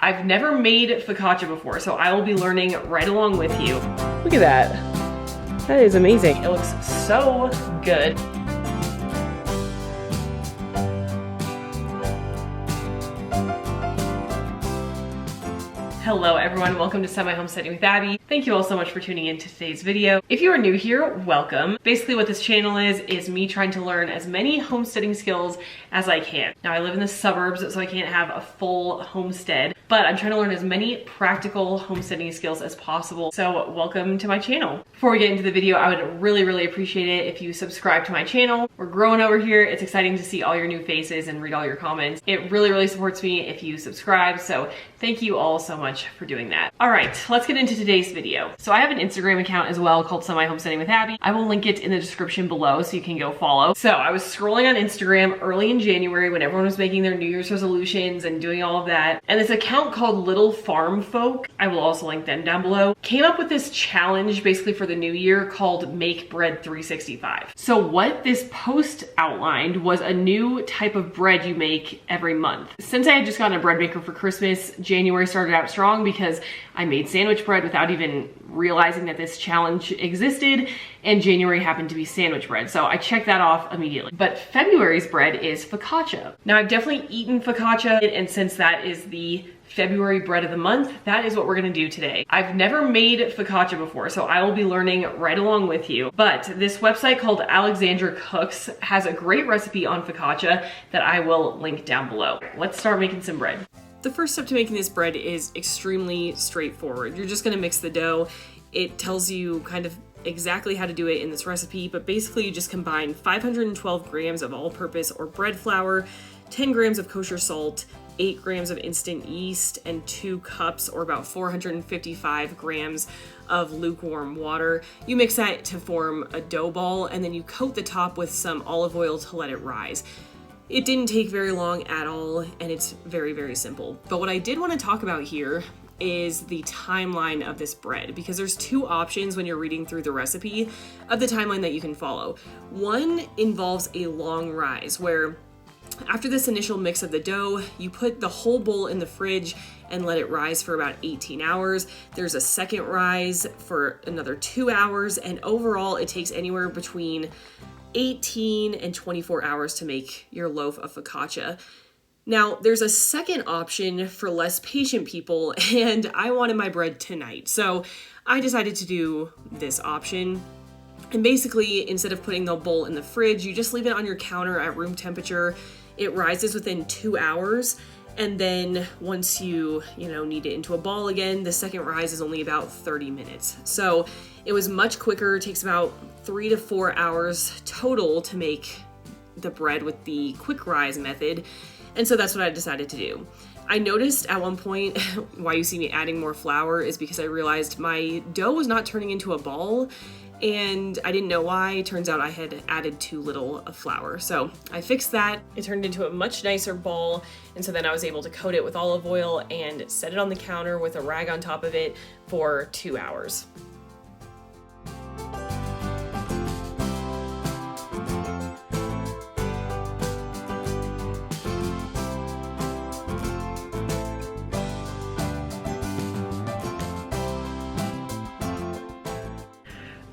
I've never made focaccia before, so I will be learning right along with you. Look at that. That is amazing. It looks so good. Hello everyone, welcome to Semi Homesteading with Abby. Thank you all so much for tuning in to today's video. If you are new here, welcome. Basically what this channel is me trying to learn as many homesteading skills as I can. Now I live in the suburbs, so I can't have a full homestead, but I'm trying to learn as many practical homesteading skills as possible. So welcome to my channel. Before we get into the video, I would really appreciate it if you subscribe to my channel. We're growing over here. It's exciting to see all your new faces and read all your comments. It really supports me if you subscribe, so thank you all so much for doing that. All right, let's get into today's video. So I have an Instagram account as well called Semi Homesteading with Abby. I will link it in the description below so you can go follow. So I was scrolling on Instagram early in January when everyone was making their New Year's resolutions and doing all of that. And this account called Little Farm Folk, I will also link them down below, came up with this challenge basically for the new year called Make Bread 365. So what this post outlined was a new type of bread you make every month. Since I had just gotten a bread maker for Christmas, January started out strong because I made sandwich bread without even realizing that this challenge existed, and January happened to be sandwich bread, so I checked that off immediately. But February's bread is focaccia. Now I've definitely eaten focaccia, and since that is the February bread of the month, that is what we're gonna do today. I've never made focaccia before, so I will be learning right along with you. But this website called Alexandra Cooks has a great recipe on focaccia that I will link down below. Let's start making some bread. The first step to making this bread is extremely straightforward. You're just gonna mix the dough. It tells you kind of exactly how to do it in this recipe, but basically you just combine 512 grams of all-purpose or bread flour, 10 grams of kosher salt, 8 grams of instant yeast, and 2 cups or about 455 grams of lukewarm water. You mix that to form a dough ball, and then you coat the top with some olive oil to let it rise. It didn't take very long at all, and it's very simple. But what I did want to talk about here is the timeline of this bread, because there's two options when you're reading through the recipe of the timeline that you can follow. One involves a long rise, where after this initial mix of the dough, you put the whole bowl in the fridge and let it rise for about 18 hours. There's a second rise for another 2 hours, and overall it takes anywhere between 18 and 24 hours to make your loaf of focaccia. Now, there's a second option for less patient people, and I wanted my bread tonight, so I decided to do this option. And basically, instead of putting the bowl in the fridge, you just leave it on your counter at room temperature. It rises within 2 hours, and then once you knead it into a ball again, the second rise is only about 30 minutes. So it was much quicker. It takes about 3 to 4 hours total to make the bread with the quick rise method. And so that's what I decided to do. I noticed at one point why you see me adding more flour is because I realized my dough was not turning into a ball, and I didn't know why. Turns out I had added too little of flour. So I fixed that. It turned into a much nicer ball, and so then I was able to coat it with olive oil and set it on the counter with a rag on top of it for 2 hours.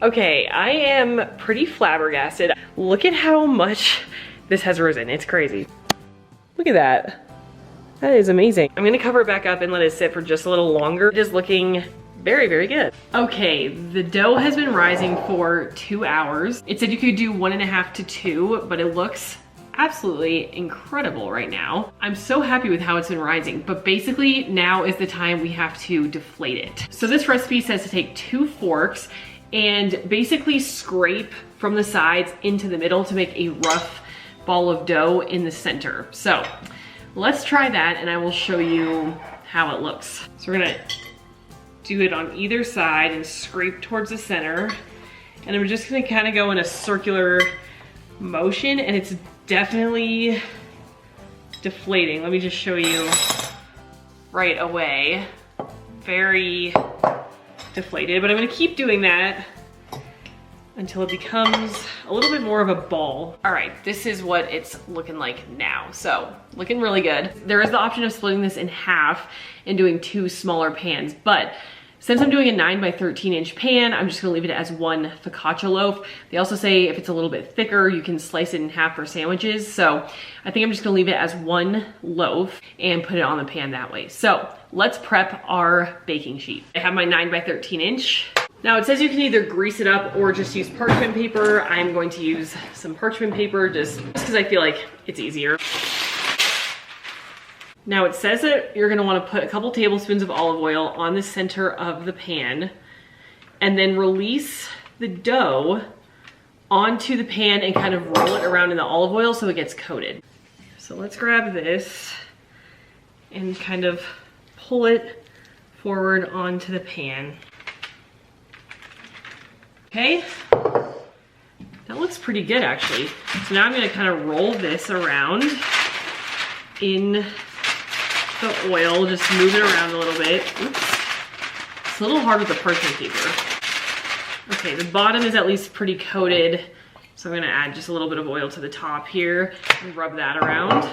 Okay, I am pretty flabbergasted. Look at how much this has risen. It's crazy. Look at that. That is amazing. I'm gonna cover it back up and let it sit for just a little longer. It is looking very good. Okay, the dough has been rising for 2 hours. It said you could do 1.5 to 2, but it looks absolutely incredible right now. I'm so happy with how it's been rising, but basically now is the time we have to deflate it. So this recipe says to take 2 forks and basically scrape from the sides into the middle to make a rough ball of dough in the center. So let's try that and I will show you how it looks. So we're gonna do it on either side and scrape towards the center. And I'm just gonna kind of go in a circular motion, and it's definitely deflating. Let me just show you right away. Very deflated, but I'm gonna keep doing that until it becomes a little bit more of a ball. All right, this is what it's looking like now. So looking really good. There is the option of splitting this in half and doing 2 smaller pans, but since I'm doing a 9 by 13 inch pan, I'm just gonna leave it as 1 focaccia loaf. They also say if it's a little bit thicker, you can slice it in half for sandwiches. So I think I'm just gonna leave it as 1 loaf and put it on the pan that way. So let's prep our baking sheet. I have my 9 by 13 inch. Now it says you can either grease it up or just use parchment paper. I'm going to use some parchment paper just because I feel like it's easier. Now it says that you're gonna wanna put a couple tablespoons of olive oil on the center of the pan and then release the dough onto the pan and kind of roll it around in the olive oil so it gets coated. So let's grab this and kind of pull it forward onto the pan. Okay, that looks pretty good actually. So now I'm gonna kind of roll this around in the oil, just move it around a little bit. Oops. It's a little hard with the parchment paper. Okay, the bottom is at least pretty coated. So I'm gonna add just a little bit of oil to the top here and rub that around.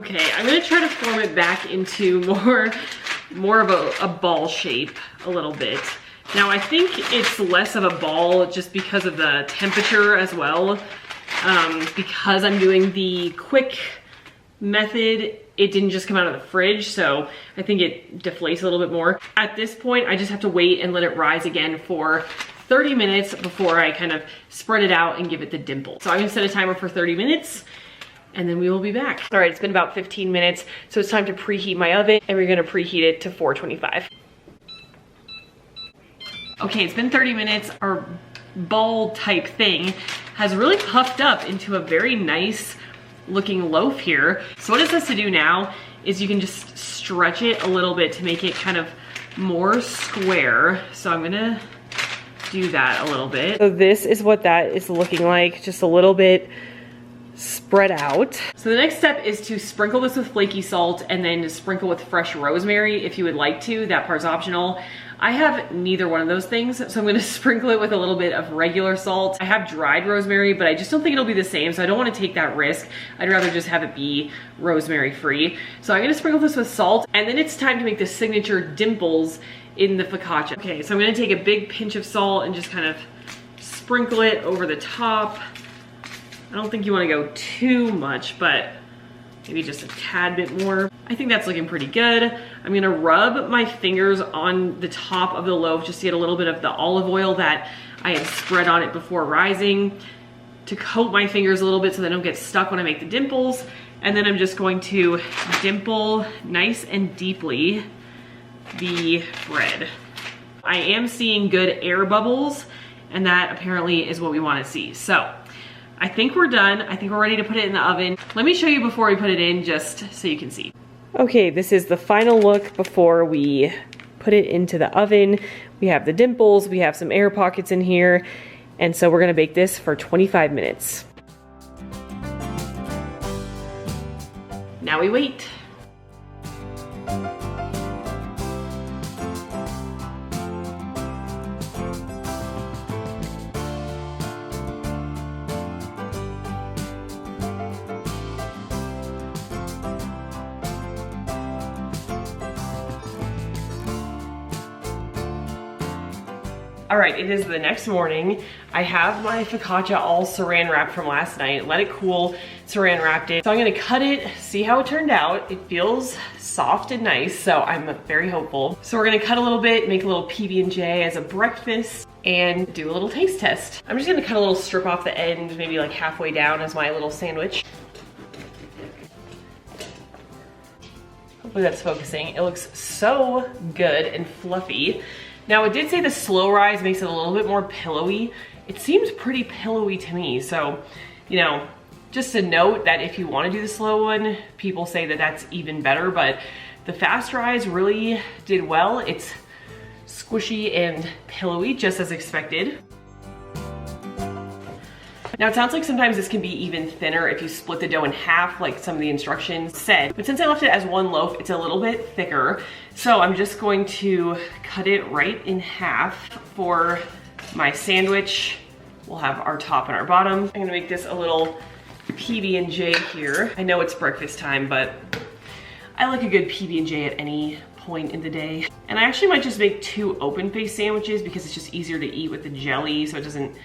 Okay, I'm gonna try to form it back into more of a ball shape a little bit. Now I think it's less of a ball just because of the temperature as well. Because I'm doing the quick method, it didn't just come out of the fridge, so I think it deflates a little bit more. At this point, I just have to wait and let it rise again for 30 minutes before I kind of spread it out and give it the dimple. So I'm gonna set a timer for 30 minutes and then we will be back. All right, it's been about 15 minutes, so it's time to preheat my oven and we're gonna preheat it to 425. Okay, it's been 30 minutes. Our ball type thing has really puffed up into a very nice looking loaf here. So what it says to do now is you can just stretch it a little bit to make it kind of more square. So I'm gonna do that a little bit. So this is what that is looking like, just a little bit spread out. So the next step is to sprinkle this with flaky salt and then to sprinkle with fresh rosemary if you would like to. That part's optional. I have neither one of those things, so I'm gonna sprinkle it with a little bit of regular salt. I have dried rosemary, but I just don't think it'll be the same, so I don't wanna take that risk. I'd rather just have it be rosemary free. So I'm gonna sprinkle this with salt, and then it's time to make the signature dimples in the focaccia. Okay, so I'm gonna take a big pinch of salt and just kind of sprinkle it over the top. I don't think you wanna go too much, but maybe just a tad bit more. I think that's looking pretty good. I'm gonna rub my fingers on the top of the loaf just to get a little bit of the olive oil that I had spread on it before rising, to coat my fingers a little bit so they don't get stuck when I make the dimples. And then I'm just going to dimple nice and deeply the bread. I am seeing good air bubbles, and that apparently is what we wanna see. So I think we're done. I think we're ready to put it in the oven. Let me show you before we put it in just so you can see. Okay, this is the final look before we put it into the oven. We have the dimples, we have some air pockets in here, and so we're gonna bake this for 25 minutes. Now we wait. All right, it is the next morning. I have my focaccia all saran wrapped from last night. Let it cool, saran wrapped it. So I'm gonna cut it, see how it turned out. It feels soft and nice, so I'm very hopeful. So we're gonna cut a little bit, make a little PB&J as a breakfast, and do a little taste test. I'm just gonna cut a little strip off the end, maybe like halfway down as my little sandwich. Hopefully that's focusing. It looks so good and fluffy. Now it did say the slow rise makes it a little bit more pillowy. It seems pretty pillowy to me. So, you know, just a note that if you wanna do the slow one, people say that that's even better, but the fast rise really did well. It's squishy and pillowy, just as expected. Now it sounds like sometimes this can be even thinner if you split the dough in half, like some of the instructions said. But since I left it as one loaf, it's a little bit thicker. So I'm just going to cut it right in half for my sandwich. We'll have our top and our bottom. I'm gonna make this a little PB&J here. I know it's breakfast time, but I like a good PB&J at any point in the day. And I actually might just make 2 open-faced sandwiches because it's just easier to eat with the jelly so it doesn't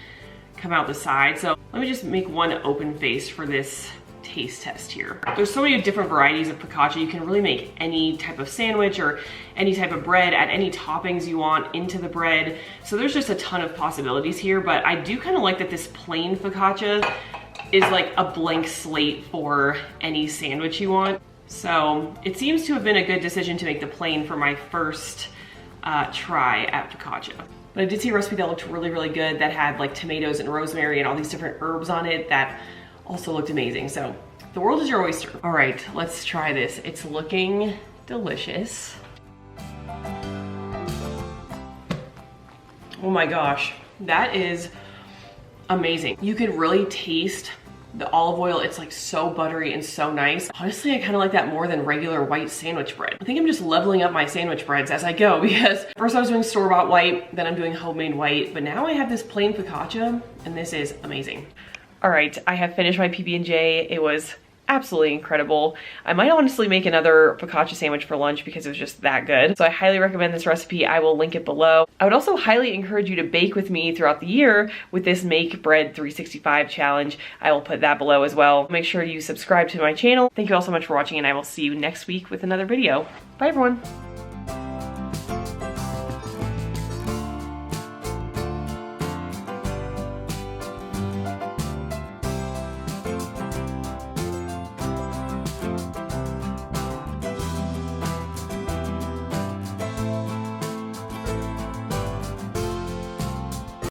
come out the side. So let me just make 1 open-faced for this taste test here. There's so many different varieties of focaccia. You can really make any type of sandwich or any type of bread, add any toppings you want into the bread. So there's just a ton of possibilities here, but I do kind of like that this plain focaccia is like a blank slate for any sandwich you want. So it seems to have been a good decision to make the plain for my first try at focaccia. But I did see a recipe that looked really, really good that had like tomatoes and rosemary and all these different herbs on it that also looked amazing. So the world is your oyster. All right, let's try this. It's looking delicious. Oh my gosh, that is amazing. You can really taste the olive oil. It's like so buttery and so nice. Honestly, I kind of like that more than regular white sandwich bread. I think I'm just leveling up my sandwich breads as I go because first I was doing store-bought white, then I'm doing homemade white, but now I have this plain focaccia and this is amazing. All right, I have finished my PB&J. It was absolutely incredible. I might honestly make another focaccia sandwich for lunch because it was just that good. So I highly recommend this recipe. I will link it below. I would also highly encourage you to bake with me throughout the year with this Make Bread 365 challenge. I will put that below as well. Make sure you subscribe to my channel. Thank you all so much for watching and I will see you next week with another video. Bye everyone.